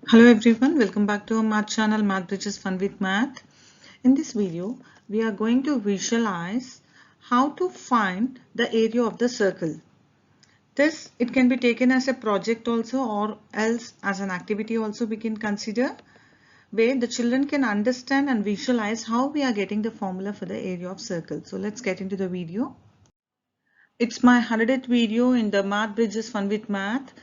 Hello everyone, welcome back to our math channel Math Bridges Fun with Math. In this video, we are going to visualize how to find the area of the circle. It can be taken as a project also, or else as an activity also we can consider, where the children can understand and visualize how we are getting the formula for the area of circle. So let's get into the video. It's my 100th video in the Math Bridges Fun with Math.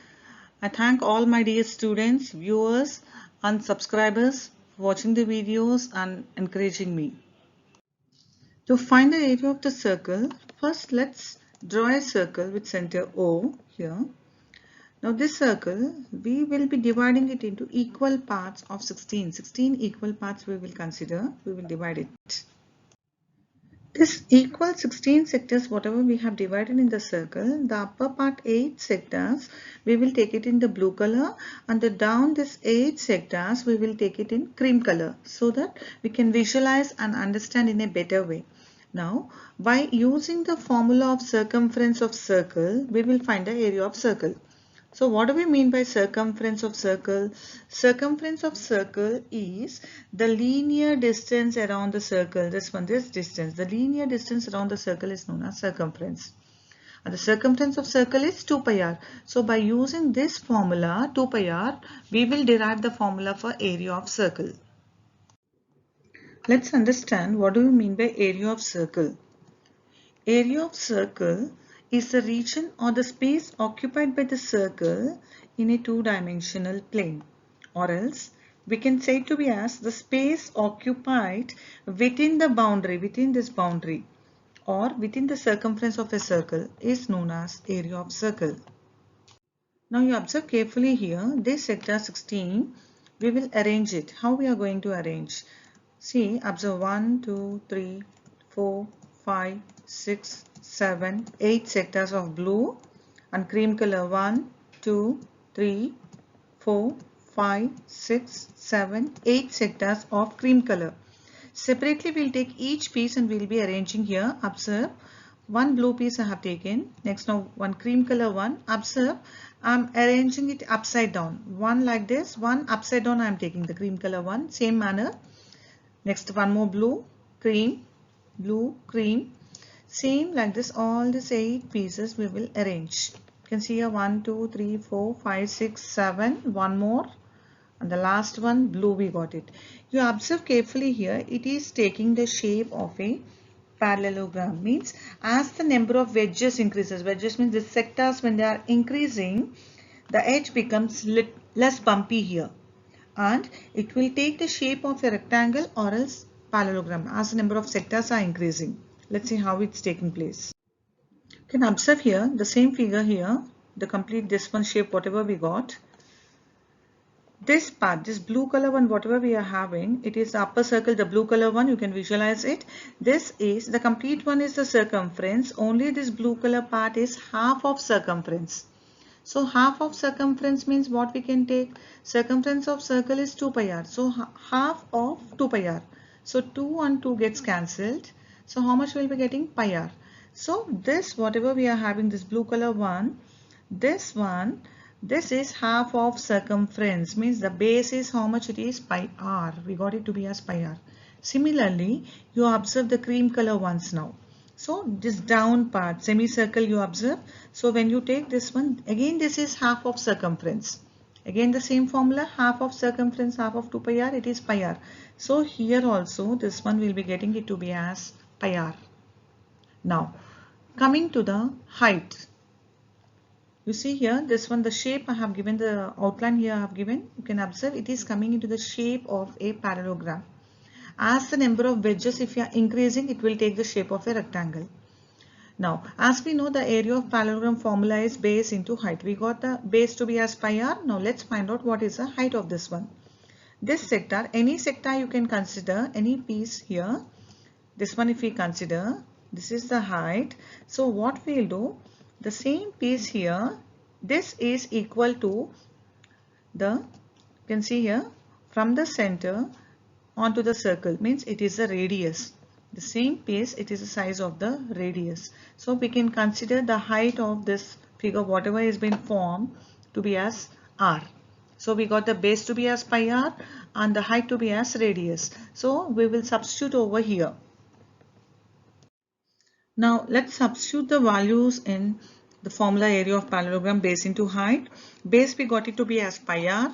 I thank all my dear students, viewers and subscribers for watching the videos and encouraging me. To find the area of the circle, first let's draw a circle with center O here. Now this circle, we will be dividing it into equal parts of 16. 16 equal parts we will consider, we will divide it. This equal 16 sectors, whatever we have divided in the circle, the upper part 8 sectors, we will take it in the blue color, and the down this 8 sectors, we will take it in cream color, so that we can visualize and understand in a better way. Now, by using the formula of circumference of circle, we will find the area of circle. So what do we mean by circumference of circle? Circumference of circle is the linear distance around the circle. This distance. The linear distance around the circle is known as circumference. And the circumference of circle is 2 pi r. So by using this formula 2 pi r, we will derive the formula for area of circle. Let's understand what do we mean by area of circle. Area of circle is the region or the space occupied by the circle in a two-dimensional plane, or else we can say it to be as the space occupied within the boundary, within this boundary, or within the circumference of a circle is known as area of circle. Now you observe carefully here, this sector 16, we will arrange it. How we are going to arrange? See, observe 1, 2, 3, 4, 5, 6, 7, 8 sectors of blue and cream color 1, 2, 3, 4, 5, 6, 7, 8 sectors of cream color. Separately we will take each piece and we will be arranging here. Observe, one blue piece I have taken. Next now one cream color one. Observe, I am arranging it upside down. One like this, one upside down I am taking the cream color one. Same manner. Next one more blue, cream, blue, cream. Same like this, all these 8 pieces we will arrange. You can see here 1, 2, 3, 4, 5, 6, 7, one more. And the last one, blue, we got it. You observe carefully here, it is taking the shape of a parallelogram. Means as the number of wedges increases, wedges means the sectors when they are increasing, the edge becomes less bumpy here. And it will take the shape of a rectangle or else parallelogram as the number of sectors are increasing. Let's see how it's taking place. You can observe here the same figure here, the complete this one shape whatever we got. This part, this blue color one whatever we are having, it is the upper circle, the blue color one, you can visualize it. This is the complete one is the circumference, only this blue color part is half of circumference. So half of circumference means what we can take? Circumference of circle is 2 pi r. So half of 2 pi r. So 2 and 2 gets cancelled. So how much will be getting? Pi r. So this whatever we are having, this blue color one, this is half of circumference, means the base is how much it is? Pi r. We got it to be as pi r. Similarly, you observe the cream color ones now. So this down part, semicircle you observe. So when you take this one, again this is half of circumference. Again the same formula, half of circumference, half of 2 pi r, it is pi r. So here also this one will be getting it to be as pi r. Now coming to the height. You see here this one, the shape I have given, the outline here I have given. You can observe it is coming into the shape of a parallelogram. As the number of wedges if you are increasing, it will take the shape of a rectangle. Now as we know, the area of parallelogram formula is base into height. We got the base to be as pi r. Now let's find out what is the height of this one. This sector, any sector you can consider, any piece here. This one if we consider, this is the height. So what we will do, the same piece here, this is equal to the, you can see here, from the center onto the circle, means it is the radius. The same piece, it is the size of the radius. So we can consider the height of this figure whatever has been formed to be as r. So we got the base to be as pi r and the height to be as radius. So we will substitute over here. Now let's substitute the values in the formula area of parallelogram base into height. Base we got it to be as pi r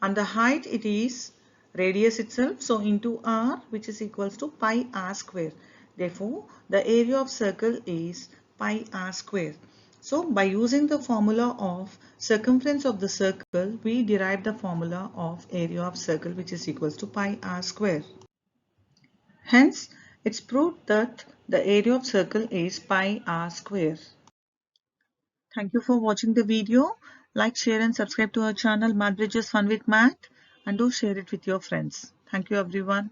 and the height it is radius itself, so into r, which is equals to pi r square. Therefore the area of circle is pi r square. So by using the formula of circumference of the circle, we derive the formula of area of circle, which is equals to pi r square. Hence it's proved that the area of circle is pi r square. Thank you for watching the video. Like, share and subscribe to our channel BYJU'S Fun with Math, and do share it with your friends. Thank you everyone.